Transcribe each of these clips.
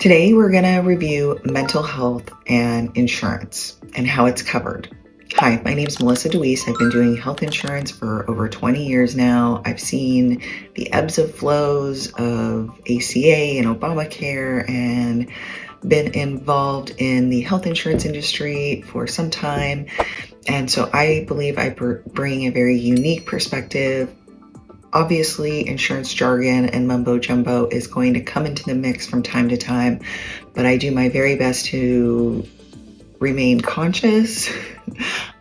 Today, we're going to review mental health and insurance and how it's covered. Hi, my name is Melissa DeWeese. I've been doing health insurance for over 20 years now. I've seen the ebbs and flows of ACA and Obamacare and been involved in the health insurance industry for some time. And so I believe I bring a very unique perspective. Obviously, insurance jargon and mumbo jumbo is going to come into the mix from time to time, but I do my very best to remain conscious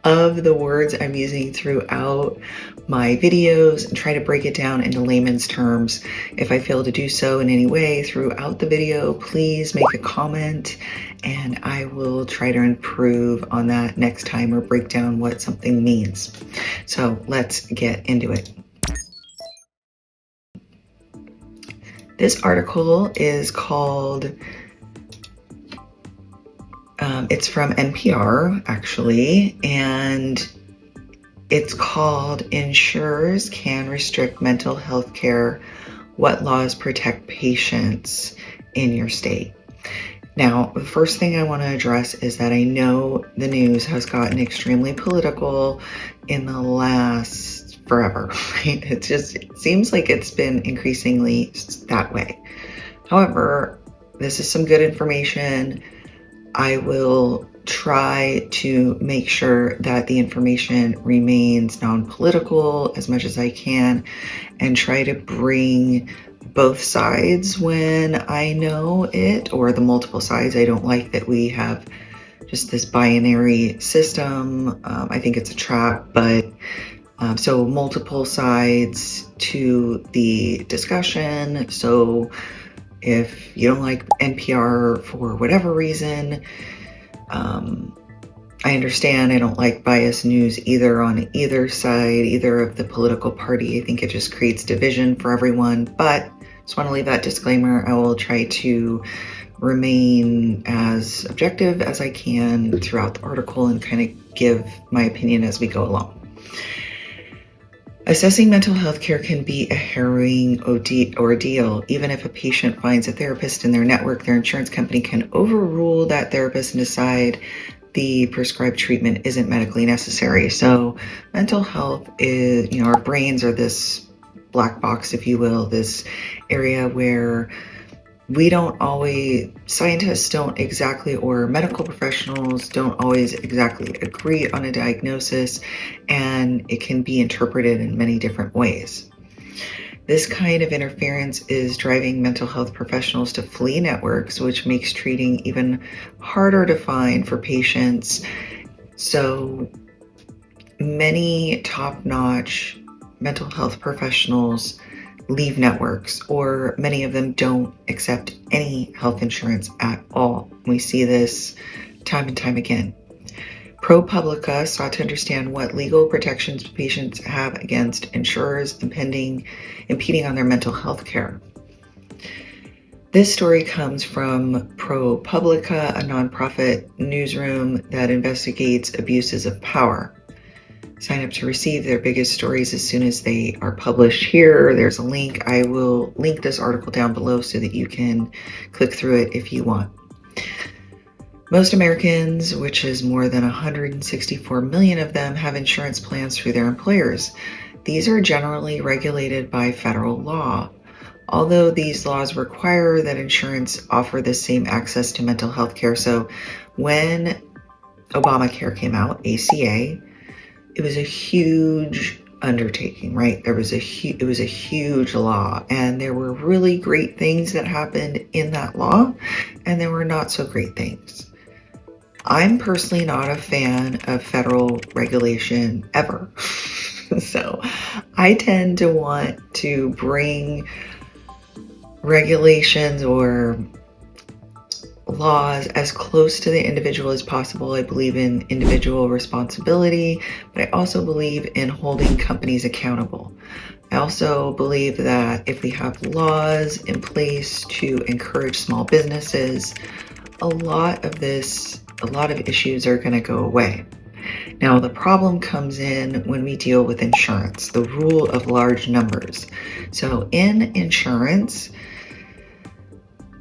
of the words I'm using throughout my videos and try to break it down into layman's terms. If I fail to do so in any way throughout the video, please make a comment and I will try to improve on that next time or break down what something means. So let's get into it. This article is called, it's from NPR actually, and it's called Insurers Can Restrict Mental Health Care, What Laws Protect Patients in Your State. Now, the first thing I want to address is that I know the news has gotten extremely political in the last forever, right? It seems like it's been increasingly that way. However, this is some good information. I will try to make sure that the information remains non-political as much as I can and try to bring both sides when I know it, or the multiple sides. I don't like that we have just this binary system. I think it's a trap, but so multiple sides to the discussion. So if you don't like NPR for whatever reason, I understand. I don't like biased news either on either side, either of the political party. I think it just creates division for everyone, but just want to leave that disclaimer. I will try to remain as objective as I can throughout the article and kind of give my opinion as we go along. Assessing mental health care can be a harrowing ordeal. Even if a patient finds a therapist in their network, their insurance company can overrule that therapist and decide the prescribed treatment isn't medically necessary. So mental health is, our brains are this black box, if you will, this area where scientists don't exactly, or medical professionals don't always exactly agree on a diagnosis, and it can be interpreted in many different ways. This kind of interference is driving mental health professionals to flee networks, which makes treating even harder to find for patients. So many top-notch mental health professionals leave networks, or many of them don't accept any health insurance at all. We see this time and time again. ProPublica sought to understand what legal protections patients have against insurers impeding on their mental health care. This story comes from ProPublica, a nonprofit newsroom that investigates abuses of power. Sign up to receive their biggest stories as soon as they are published. Here, there's a link. I will link this article down below so that you can click through it if you want. Most Americans, which is more than 164 million of them, have insurance plans through their employers. These are generally regulated by federal law. Although these laws require that insurance offer the same access to mental health care. So when Obamacare came out, ACA, it was a huge undertaking, right? It was a huge law, and there were really great things that happened in that law, and there were not so great things. I'm personally not a fan of federal regulation ever. So I tend to want to bring regulations or laws as close to the individual as possible. I believe in individual responsibility, but I also believe in holding companies accountable. I also believe that if we have laws in place to encourage small businesses, a lot of issues are going to go away. Now, the problem comes in when we deal with insurance, the rule of large numbers. So in insurance,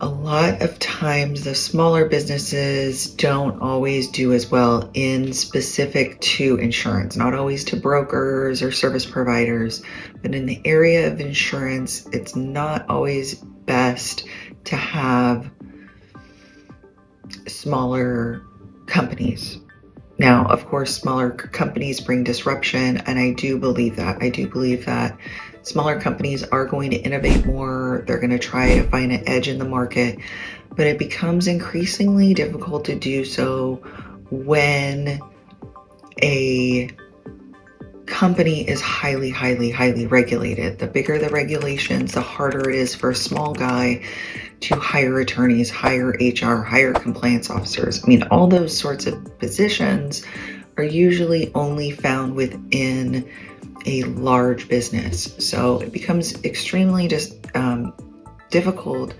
A lot of times the smaller businesses don't always do as well in specific to insurance, not always to brokers or service providers, but in the area of insurance, it's not always best to have smaller companies. Now, of course, smaller companies bring disruption, and I do believe that. I do believe that smaller companies are going to innovate more. They're going to try to find an edge in the market, but it becomes increasingly difficult to do so when a company is highly regulated. The bigger the regulations, the harder it is for a small guy to hire attorneys, hire HR, hire compliance officers. I mean, all those sorts of positions are usually only found within a large business. So it becomes extremely difficult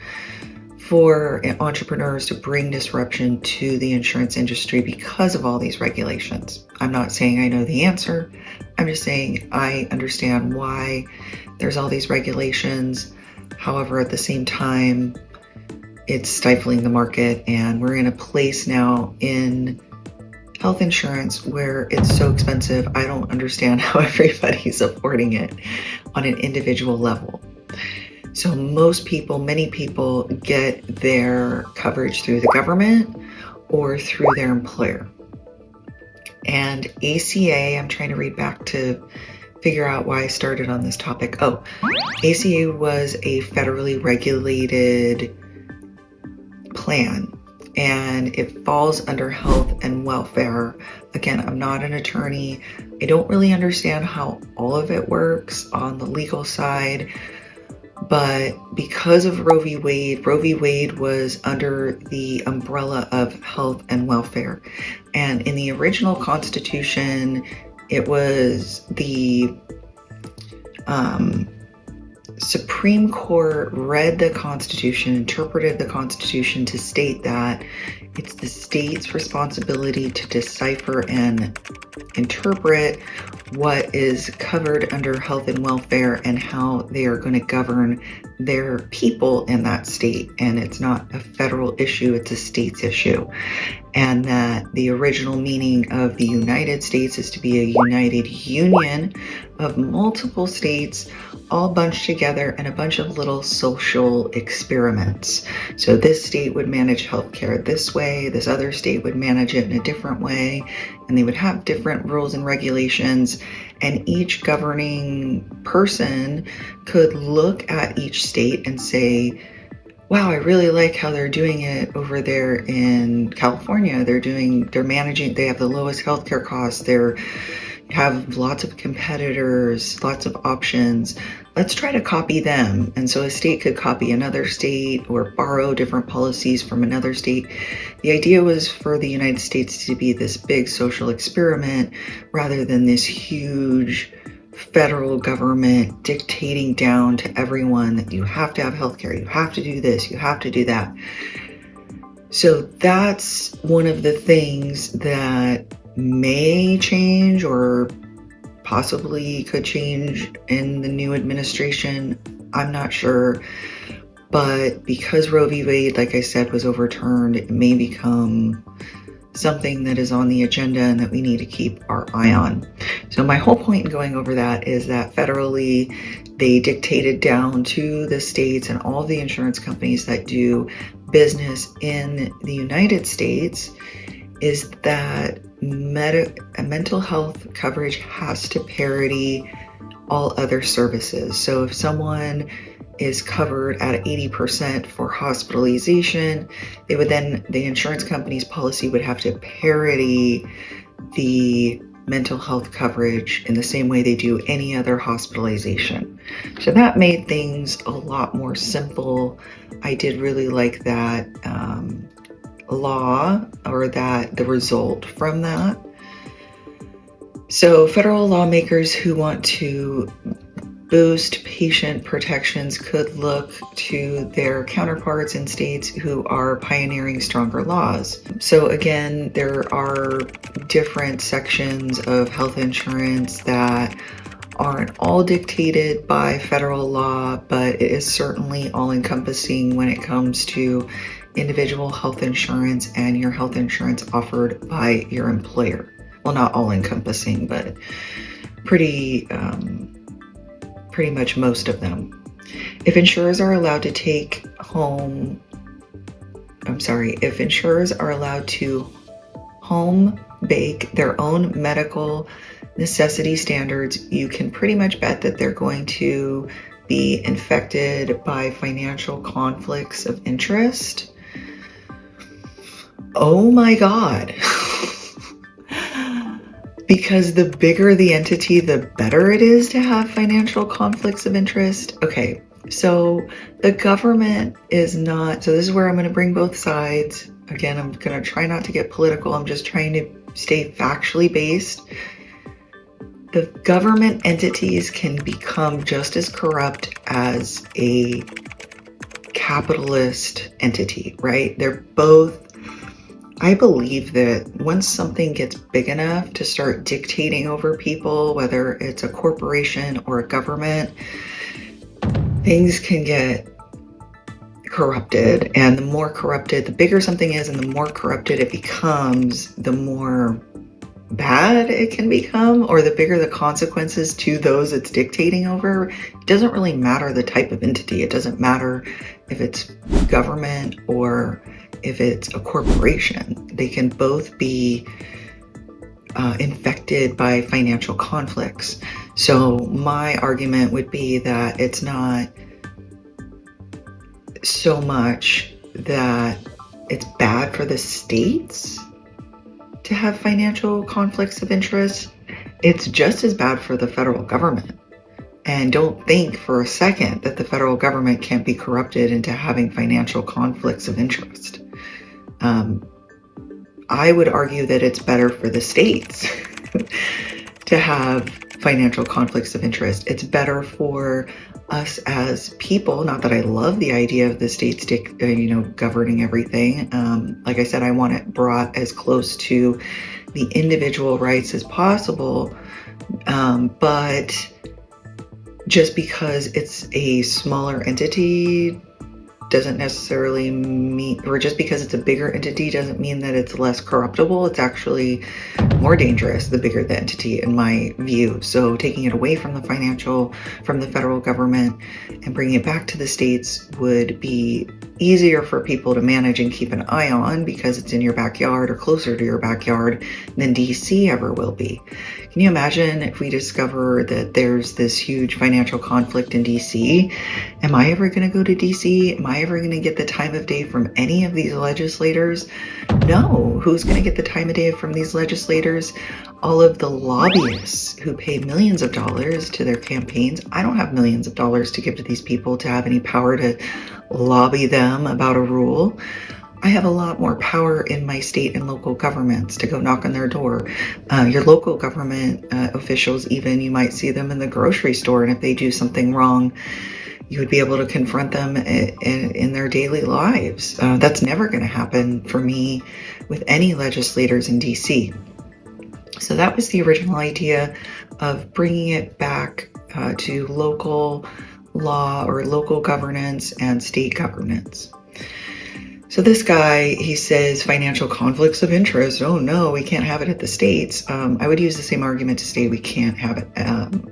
for entrepreneurs to bring disruption to the insurance industry because of all these regulations. I'm not saying I know the answer. I'm just saying I understand why there's all these regulations. However, at the same time, it's stifling the market, and we're in a place now in health insurance where it's so expensive. I don't understand how everybody's affording it on an individual level. So many people get their coverage through the government or through their employer. And ACA, I'm trying to read back to figure out why I started on this topic. ACA was a federally regulated plan, and it falls under health and welfare. Again, I'm not an attorney. I don't really understand how all of it works on the legal side, but because of Roe v. Wade was under the umbrella of health and welfare. And in the original Constitution, it was the Supreme Court read the Constitution, interpreted the Constitution to state that it's the state's responsibility to decipher and interpret what is covered under health and welfare and how they are going to govern their people in that state. And it's not a federal issue, it's a state's issue. And that the original meaning of the United States is to be a united union of multiple states all bunched together in a bunch of little social experiments. So this state would manage healthcare this way, this other state would manage it in a different way, and they would have different rules and regulations, and each governing person could look at each state and say, wow, I really like how they're doing it over there in California. They're managing, they have the lowest healthcare costs, they have lots of competitors, lots of options. Let's try to copy them. And so a state could copy another state or borrow different policies from another state. The idea was for the United States to be this big social experiment rather than this huge federal government dictating down to everyone that you have to have healthcare, you have to do this, you have to do that. So that's one of the things that may change or possibly could change in the new administration. I'm not sure. But because Roe v. Wade, like I said, was overturned, it may become something that is on the agenda and that we need to keep our eye on. So my whole point in going over that is that federally, they dictated down to the states and all the insurance companies that do business in the United States is that mental health coverage has to parity all other services. So if someone is covered at 80% for hospitalization, the insurance company's policy would have to parity the mental health coverage in the same way they do any other hospitalization. So that made things a lot more simple. I did really like that law, or that the result from that. So federal lawmakers who want to boost patient protections could look to their counterparts in states who are pioneering stronger laws. So again, there are different sections of health insurance that aren't all dictated by federal law, but it is certainly all-encompassing when it comes to individual health insurance and your health insurance offered by your employer. Well, not all-encompassing, but pretty much most of them. If insurers are allowed to home bake their own medical necessity standards, you can pretty much bet that they're going to be infected by financial conflicts of interest. Oh my God. Because the bigger the entity, the better it is to have financial conflicts of interest. Okay, so the government is not, so this is where I'm going to bring both sides. Again, I'm going to try not to get political. I'm just trying to stay factually based. The government entities can become just as corrupt as a capitalist entity, right? They're both, I believe that once something gets big enough to start dictating over people, whether it's a corporation or a government, things can get corrupted. And the more corrupted, the bigger something is and the more corrupted it becomes, the more bad it can become, or the bigger the consequences to those it's dictating over. It doesn't really matter the type of entity. It doesn't matter if it's government or if it's a corporation. They can both be infected by financial conflicts. So my argument would be that it's not so much that it's bad for the states to have financial conflicts of interest. It's just as bad for the federal government. And don't think for a second that the federal government can't be corrupted into having financial conflicts of interest. I would argue that it's better for the states to have financial conflicts of interest. It's better for us as people. Not that I love the idea of the states, governing everything. Like I said, I want it brought as close to the individual rights as possible. But just because it's a smaller entity doesn't necessarily mean, or just because it's a bigger entity doesn't mean that it's less corruptible. It's actually more dangerous the bigger the entity, in my view. So taking it away from the federal government and bringing it back to the states would be easier for people to manage and keep an eye on, because it's in your backyard or closer to your backyard than DC ever will be. Can you imagine if we discover that there's this huge financial conflict in DC? Am I ever going to go to DC? Am I ever going to get the time of day from any of these legislators? No. Who's going to get the time of day from these legislators? All of the lobbyists who pay millions of dollars to their campaigns. I don't have millions of dollars to give to these people to have any power to lobby them about a rule. I have a lot more power in my state and local governments to go knock on their door. Your local government officials, even, you might see them in the grocery store, and if they do something wrong, you would be able to confront them in their daily lives. That's never going to happen for me with any legislators in DC. So that was the original idea of bringing it back to local law or local governance and state governance. So this guy, he says financial conflicts of interest. Oh no, we can't have it at the states. I would use the same argument to say we can't have it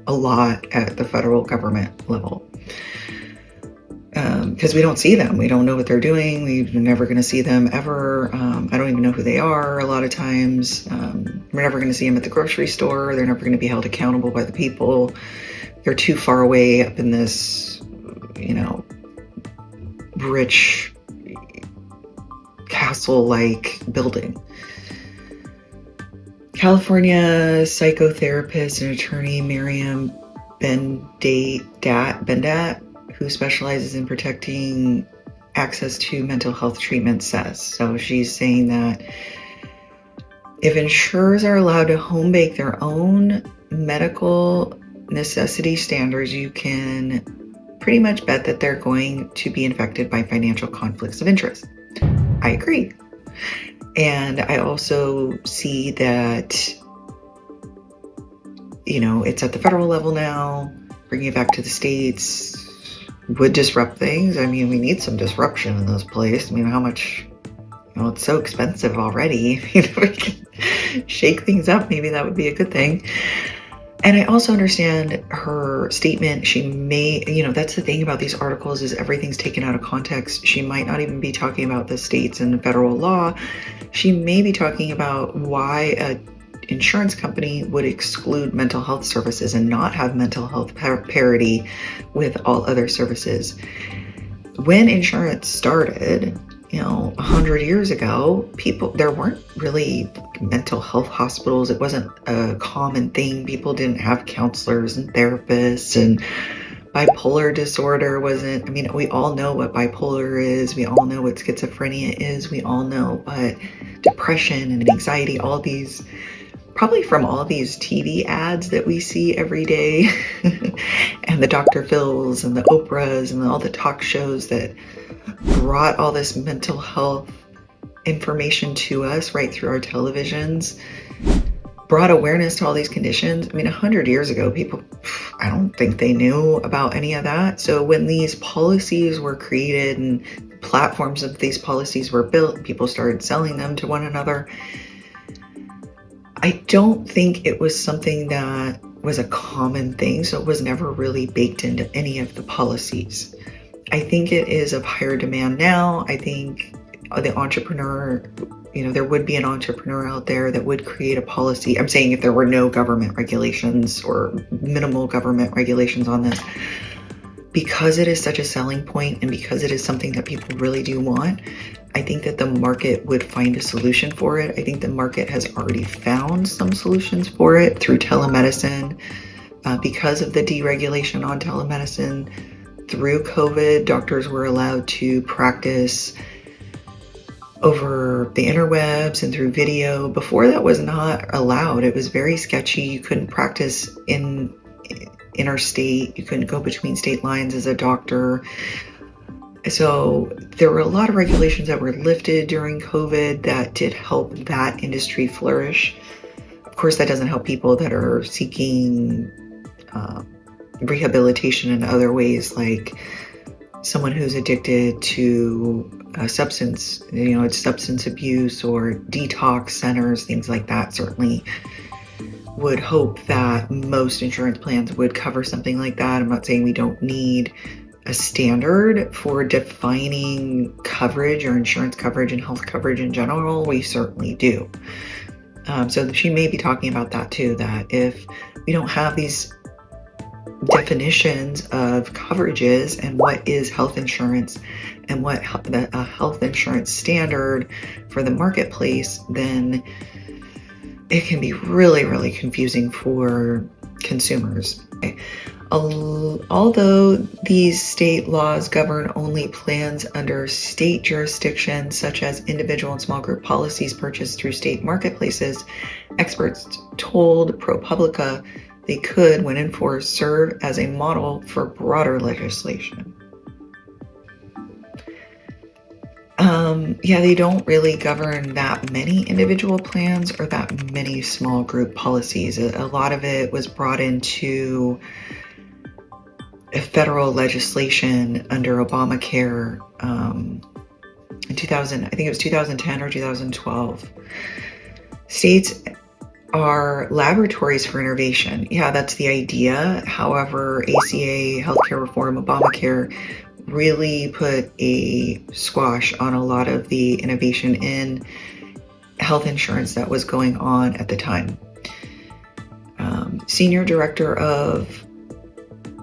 a lot at the federal government level. Because we don't see them. We don't know what they're doing. We're never going to see them ever. I don't even know who they are a lot of times. We're never going to see them at the grocery store. They're never going to be held accountable by the people. They're too far away up in this, rich castle-like building. California psychotherapist and attorney Miriam Bendat, who specializes in protecting access to mental health treatment, says. So she's saying that if insurers are allowed to home bake their own medical necessity standards, you can pretty much bet that they're going to be infected by financial conflicts of interest. I agree. And I also see that it's at the federal level now. Bringing it back to the states would disrupt things. I mean, we need some disruption in this place. I mean, how much, it's so expensive already. If we can shake things up, maybe that would be a good thing. And I also understand her statement. She may, that's the thing about these articles is everything's taken out of context. She might not even be talking about the states and the federal law. She may be talking about why an insurance company would exclude mental health services and not have mental health parity with all other services. When insurance started, 100 years ago, there weren't really mental health hospitals. It wasn't a common thing. People didn't have counselors and therapists, and bipolar disorder wasn't, we all know what bipolar is. We all know what schizophrenia is. We all know what depression and anxiety, probably from all these TV ads that we see every day and the Dr. Phils and the Oprahs and all the talk shows that brought all this mental health information to us right through our televisions, brought awareness to all these conditions. 100 years ago, people, I don't think they knew about any of that. So when these policies were created and platforms of these policies were built, people started selling them to one another, I don't think it was something that was a common thing. So it was never really baked into any of the policies. I think it is of higher demand now. I think the entrepreneur, there would be an entrepreneur out there that would create a policy. I'm saying if there were no government regulations or minimal government regulations on this, because it is such a selling point and because it is something that people really do want, I think that the market would find a solution for it. I think the market has already found some solutions for it through telemedicine, because of the deregulation on telemedicine. Through COVID, doctors were allowed to practice over the interwebs and through video. Before that was not allowed. It was very sketchy. You couldn't practice in interstate. You couldn't go between state lines as a doctor. So there were a lot of regulations that were lifted during COVID that did help that industry flourish. Of course, that doesn't help people that are seeking rehabilitation in other ways, like someone who's addicted to substance abuse or detox centers, things like that. Certainly would hope that most insurance plans would cover something like that. I'm not saying we don't need a standard for defining coverage or insurance coverage and health coverage in general. We certainly do. So she may be talking about that too, that if we don't have these definitions of coverages and what is health insurance and what a health insurance standard for the marketplace, then it can be really, really confusing for consumers. Although these state laws govern only plans under state jurisdiction, such as individual and small group policies purchased through state marketplaces, experts told ProPublica they could, when enforced, serve as a model for broader legislation. They don't really govern that many individual plans or that many small group policies. A lot of it was brought into federal legislation under Obamacare in 2000, I think it was 2010 or 2012. States are laboratories for innovation. Yeah, that's the idea. However, ACA, healthcare reform, Obamacare really put a squash on a lot of the innovation in health insurance that was going on at the time. Senior Director of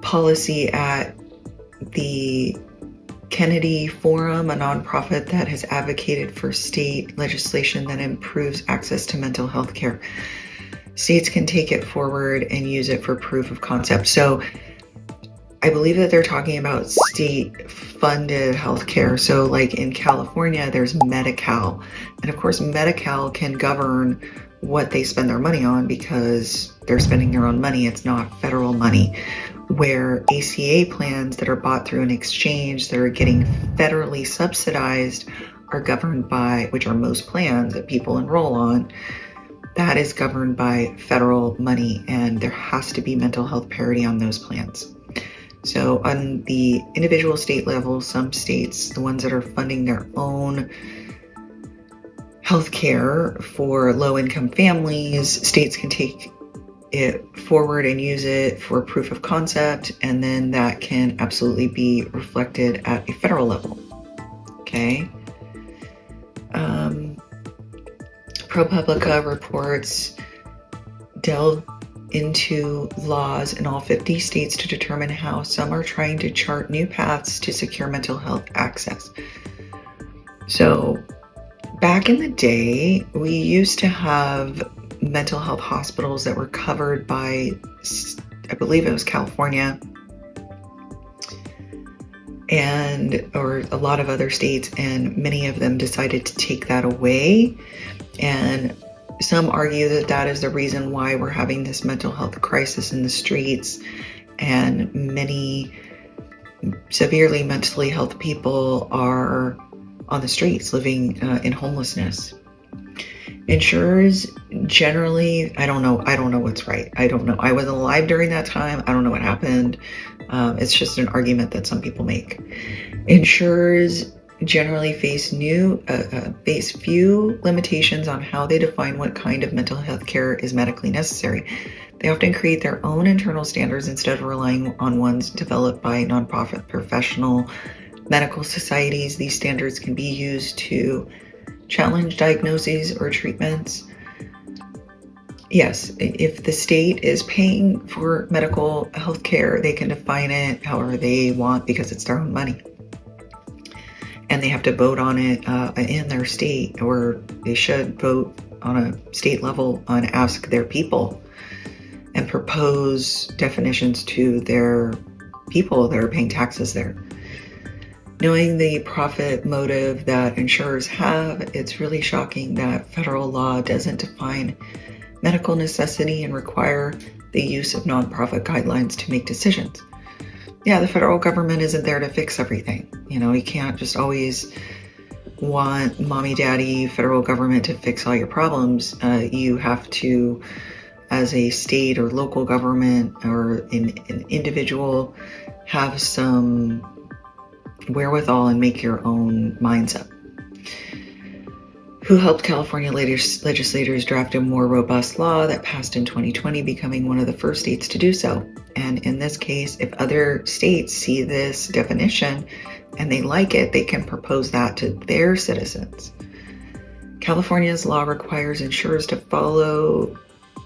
Policy at the Kennedy Forum, a nonprofit that has advocated for state legislation that improves access to mental health care. States can take it forward and use it for proof of concept. So I believe that they're talking about state-funded healthcare. So like in California, there's Medi-Cal. And of course, Medi-Cal can govern what they spend their money on because they're spending their own money. It's not federal money. Where ACA plans that are bought through an exchange that are getting federally subsidized are governed by, which are most plans that people enroll on, that is governed by federal money, and there has to be mental health parity on those plans. So on the individual state level, some states, the ones that are funding their own healthcare for low-income families, states can take it forward and use it for proof of concept, and then that can absolutely be reflected at a federal level. Okay. ProPublica reports delve into laws in all 50 states to determine how some are trying to chart new paths to secure mental health access. So back in the day, we used to have mental health hospitals that were covered by, I believe it was California, or a lot of other states, and many of them decided to take that away. And some argue that that is the reason why we're having this mental health crisis in the streets, and many severely mentally health people are on the streets living in homelessness. Insurers generally, I don't know what's right. I don't know. I wasn't alive during that time. I don't know what happened. It's just an argument that some people make. Insurers generally face few limitations on how they define what kind of mental health care is medically necessary. They often create their own internal standards instead of relying on ones developed by nonprofit professional medical societies. These standards can be used to challenge diagnoses or treatments. Yes, if the state is paying for medical health care, they can define it however they want because it's their own money. And they have to vote on it in their state, or they should vote on a state level and ask their people and propose definitions to their people that are paying taxes there. Knowing the profit motive that insurers have, it's really shocking that federal law doesn't define medical necessity and require the use of nonprofit guidelines to make decisions. Yeah, the federal government isn't there to fix everything. You can't just always want mommy, daddy, federal government to fix all your problems. You have to, as a state or local government or an individual, have some wherewithal and make your own minds up. Who helped California legislators draft a more robust law that passed in 2020, becoming one of the first states to do so. And in this case, if other states see this definition and they like it, they can propose that to their citizens. California's law requires insurers to follow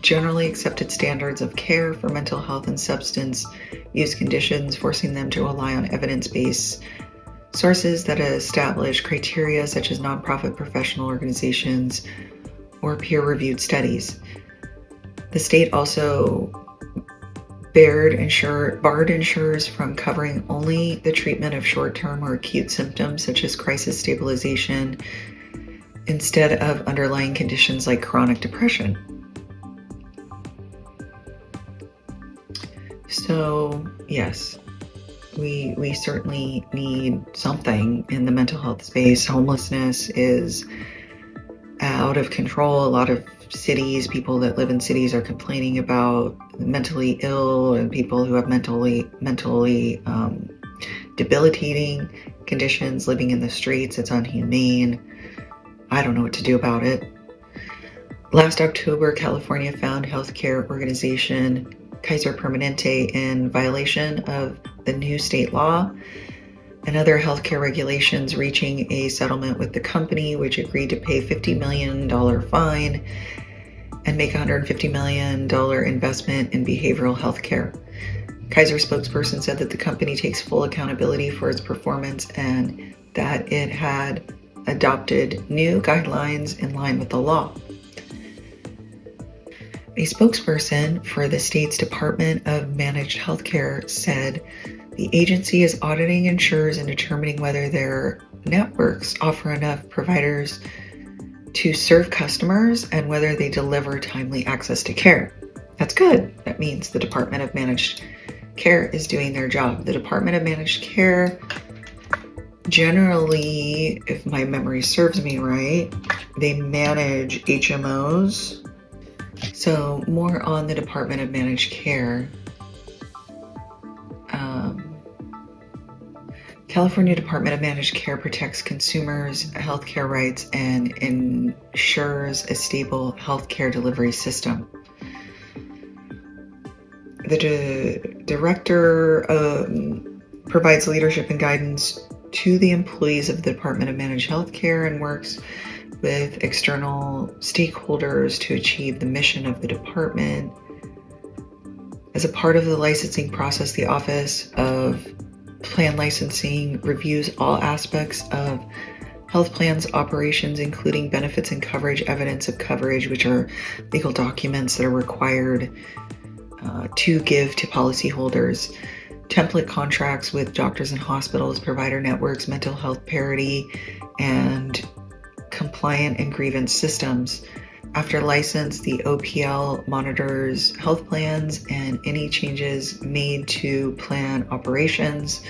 generally accepted standards of care for mental health and substance use conditions, forcing them to rely on evidence-based sources that establish criteria such as nonprofit professional organizations or peer-reviewed studies. The state also barred insurers from covering only the treatment of short-term or acute symptoms such as crisis stabilization instead of underlying conditions like chronic depression. So, yes, we certainly need something in the mental health space. Homelessness is out of control. A lot of cities, people that live in cities are complaining about mentally ill and people who have mentally debilitating conditions living in the streets. It's inhumane. I don't know what to do about it. Last October, California found healthcare organization Kaiser Permanente in violation of the new state law and other healthcare regulations, reaching a settlement with the company, which agreed to pay $50 million fine and make $150 million investment in behavioral health care. Kaiser spokesperson said that the company takes full accountability for its performance and that it had adopted new guidelines in line with the law. A spokesperson for the state's Department of Managed Healthcare said the agency is auditing insurers and determining whether their networks offer enough providers to serve customers and whether they deliver timely access to care. That's good. That means the Department of Managed Care is doing their job. The Department of Managed Care generally, if my memory serves me right, they manage HMOs So more on the Department of Managed Care. California Department of Managed Care protects consumers' healthcare rights and ensures a stable healthcare delivery system. The director provides leadership and guidance to the employees of the Department of Managed Healthcare and works with external stakeholders to achieve the mission of the department. As a part of the licensing process, the Office of Plan Licensing reviews all aspects of health plans operations, including benefits and coverage, evidence of coverage, which are legal documents that are required to give to policyholders, template contracts with doctors and hospitals, provider networks, mental health parity, and compliant and grievance systems. After license, the OPL monitors health plans and any changes made to plan operations,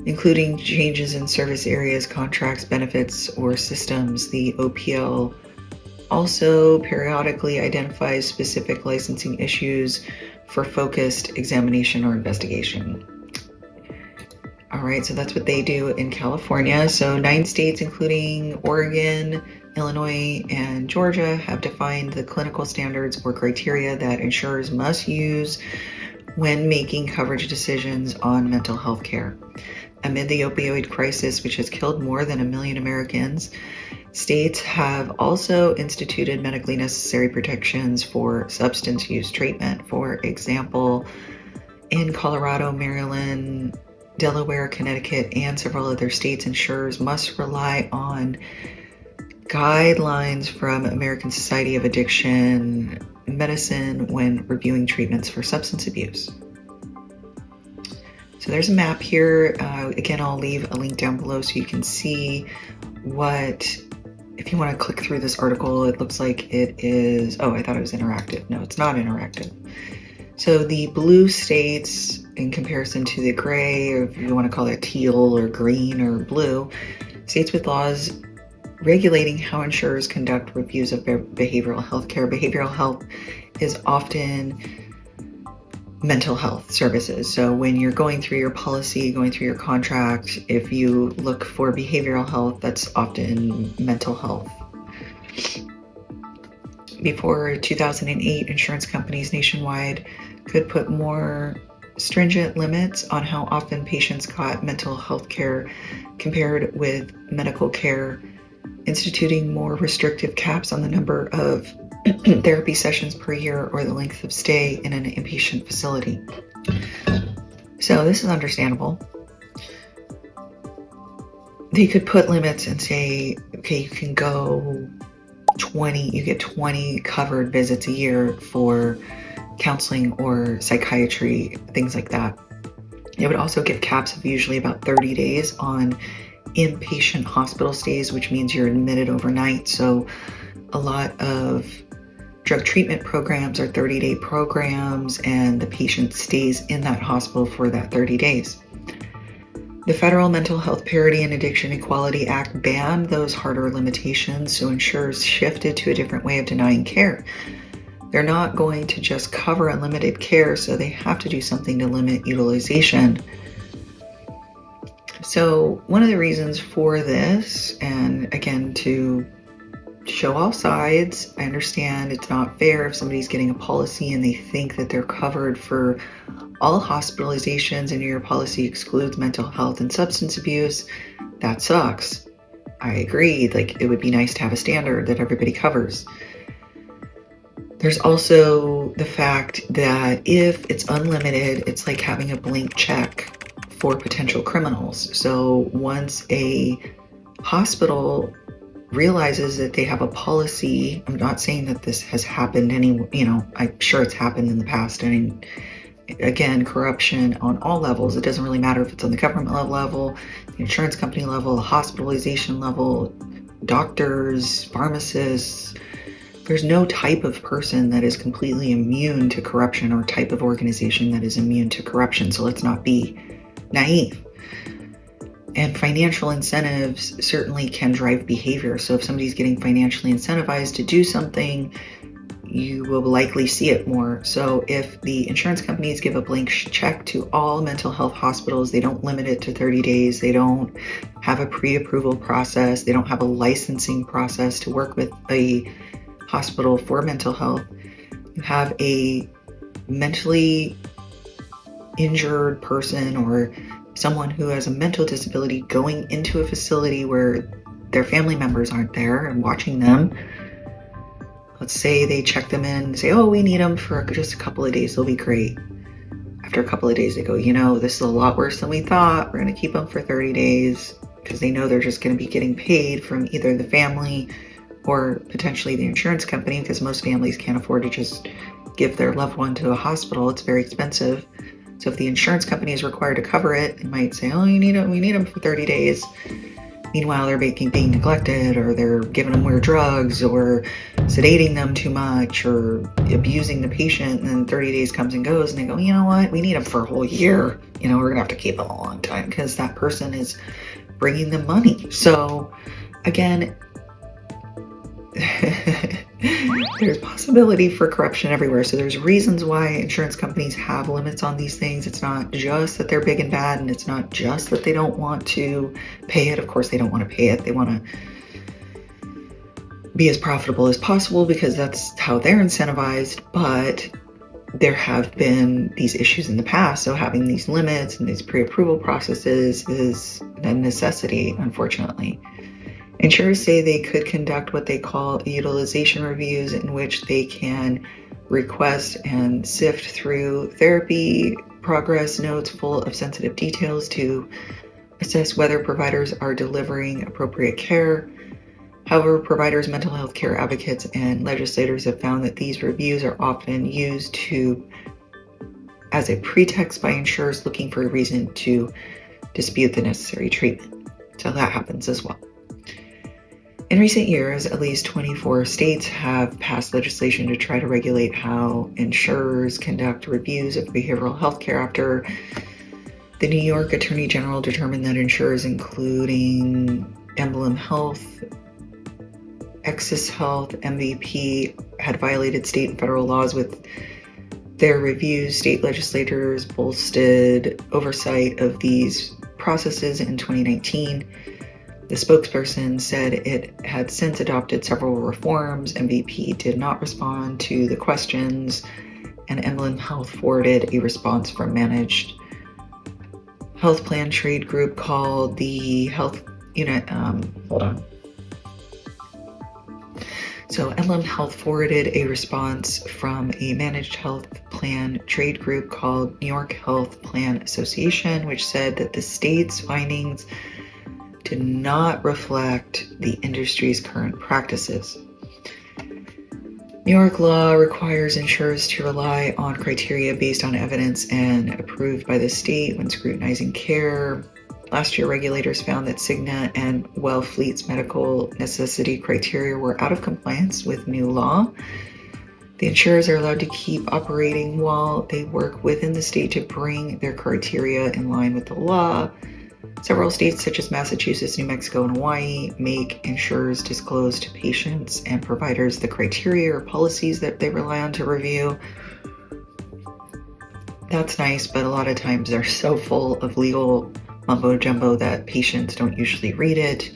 including changes in service areas, contracts, benefits, or systems. The OPL also periodically identifies specific licensing issues for focused examination or investigation. All right, so that's what they do in California. So 9 states, including Oregon, Illinois, and Georgia, have defined the clinical standards or criteria that insurers must use when making coverage decisions on mental health care. Amid the opioid crisis, which has killed more than 1 million Americans, states have also instituted medically necessary protections for substance use treatment. For example, in Colorado, Maryland, Delaware, Connecticut, and several other states, insurers must rely on guidelines from American Society of Addiction Medicine when reviewing treatments for substance abuse. So there's a map here. Again, I'll leave a link down below so you can see what, if you want to click through this article, it looks like it is, oh, I thought it was interactive. No, it's not interactive. So the blue states, in comparison to the gray, or if you want to call it teal or green or blue, states with laws regulating how insurers conduct reviews of behavioral health care. Behavioral health is often mental health services. So when you're going through your policy, going through your contract, if you look for behavioral health, that's often mental health. Before 2008, insurance companies nationwide could put more stringent limits on how often patients got mental health care compared with medical care, instituting more restrictive caps on the number of therapy sessions per year or the length of stay in an inpatient facility. So this is understandable. They could put limits and say, okay, you can go 20, you get 20 covered visits a year for counseling or psychiatry, things like that. It would also give caps of usually about 30 days on inpatient hospital stays, which means you're admitted overnight. So a lot of drug treatment programs are 30-day programs, and the patient stays in that hospital for that 30 days. The Federal Mental Health Parity and Addiction Equality Act banned those harder limitations, so insurers shifted to a different way of denying care. They're not going to just cover unlimited care, so they have to do something to limit utilization. So one of the reasons for this, and again, to show all sides, I understand it's not fair if somebody's getting a policy and they think that they're covered for all hospitalizations and your policy excludes mental health and substance abuse. That sucks. I agree. Like, it would be nice to have a standard that everybody covers. There's also the fact that if it's unlimited, it's like having a blank check for potential criminals. So once a hospital realizes that they have a policy, I'm not saying that this has happened I'm sure it's happened in the past. I mean, again, corruption on all levels. It doesn't really matter if it's on the government level, the insurance company level, the hospitalization level, doctors, pharmacists. There's no type of person that is completely immune to corruption or type of organization that is immune to corruption. So let's not be naive. And financial incentives certainly can drive behavior. So if somebody's getting financially incentivized to do something, you will likely see it more. So if the insurance companies give a blank check to all mental health hospitals, they don't limit it to 30 days, they don't have a pre-approval process, they don't have a licensing process to work with a hospital for mental health. You have a mentally injured person or someone who has a mental disability going into a facility where their family members aren't there and watching them. Let's say they check them in and say, oh, we need them for just a couple of days, they'll be great. After a couple of days, they go, this is a lot worse than we thought. We're going to keep them for 30 days because they know they're just going to be getting paid from either the family or potentially the insurance company, because most families can't afford to just give their loved one to a hospital. It's very expensive. So if the insurance company is required to cover it, it might say, oh, we need them for 30 days. Meanwhile, they're being neglected, or they're giving them weird drugs, or sedating them too much, or abusing the patient, and then 30 days comes and goes, and they go, you know what, we need them for a whole year. We're going to have to keep them a long time because that person is bringing them money. So again, there's possibility for corruption everywhere. So there's reasons why insurance companies have limits on these things. It's not just that they're big and bad, and it's not just that they don't want to pay it. Of course, they don't want to pay it. They want to be as profitable as possible because that's how they're incentivized. But there have been these issues in the past. So having these limits and these pre-approval processes is a necessity, unfortunately. Insurers say they could conduct what they call utilization reviews, in which they can request and sift through therapy progress notes full of sensitive details to assess whether providers are delivering appropriate care. However, providers, mental health care advocates, and legislators have found that these reviews are often used as a pretext by insurers looking for a reason to dispute the necessary treatment. So that happens as well. In recent years, at least 24 states have passed legislation to try to regulate how insurers conduct reviews of behavioral health care after the New York Attorney General determined that insurers, including Emblem Health, Exis Health, MVP, had violated state and federal laws with their reviews. State legislators bolstered oversight of these processes in 2019. The spokesperson said it had since adopted several reforms. MVP did not respond to the questions, and Emblem Health forwarded a response from managed health plan trade group called the Health Unit. So Emblem Health forwarded a response from a managed health plan trade group called New York Health Plan Association, which said that the state's findings did not reflect the industry's current practices. New York law requires insurers to rely on criteria based on evidence and approved by the state when scrutinizing care. Last year, regulators found that Cigna and Wellfleet's medical necessity criteria were out of compliance with new law. The insurers are allowed to keep operating while they work within the state to bring their criteria in line with the law. Several states, such as Massachusetts, New Mexico, and Hawaii, make insurers disclose to patients and providers the criteria or policies that they rely on to review. That's nice, but a lot of times they're so full of legal mumbo jumbo that patients don't usually read it.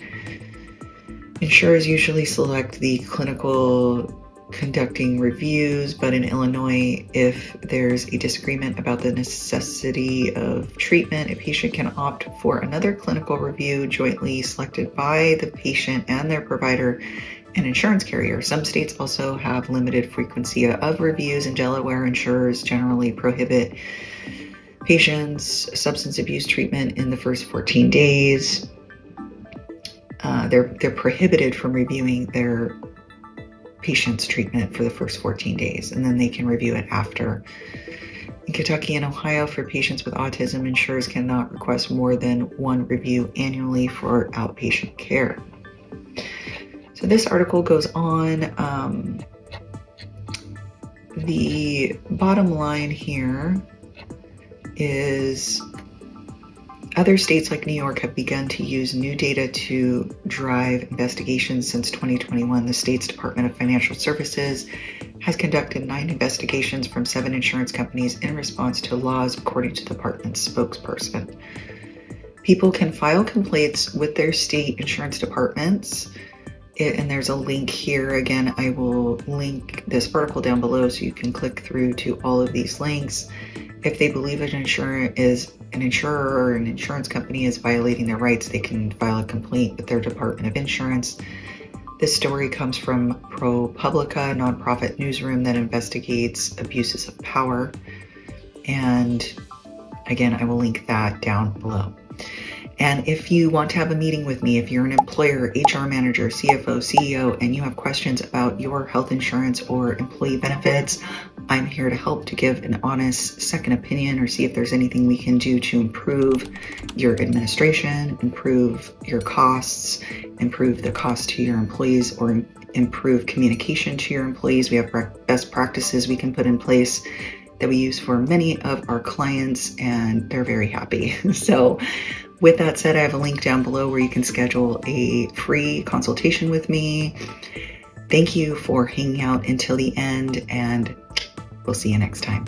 Insurers usually select the clinical conducting reviews, but in Illinois, if there's a disagreement about the necessity of treatment, a patient can opt for another clinical review jointly selected by the patient and their provider and insurance carrier. Some states also have limited frequency of reviews. In Delaware, insurers generally prohibit patients' substance abuse treatment in the first 14 days. They're prohibited from reviewing their patient's treatment for the first 14 days, and then they can review it after. In Kentucky and Ohio, for patients with autism, insurers cannot request more than one review annually for outpatient care. So this article goes on. The bottom line here is other states like New York have begun to use new data to drive investigations since 2021. The state's Department of Financial Services has conducted 9 investigations from 7 insurance companies in response to laws, according to the department's spokesperson. People can file complaints with their state insurance departments, and there's a link here. Again, I will link this article down below so you can click through to all of these links. If they believe an insurer or an insurance company is violating their rights, they can file a complaint with their Department of Insurance. This story comes from ProPublica, a nonprofit newsroom that investigates abuses of power. And again, I will link that down below. And if you want to have a meeting with me, if you're an employer, HR manager, CFO, CEO, and you have questions about your health insurance or employee benefits, I'm here to help, to give an honest second opinion or see if there's anything we can do to improve your administration, improve your costs, improve the cost to your employees, or improve communication to your employees. We have best practices we can put in place that we use for many of our clients, and they're very happy. So with that said, I have a link down below where you can schedule a free consultation with me. Thank you for hanging out until the end, and we'll see you next time.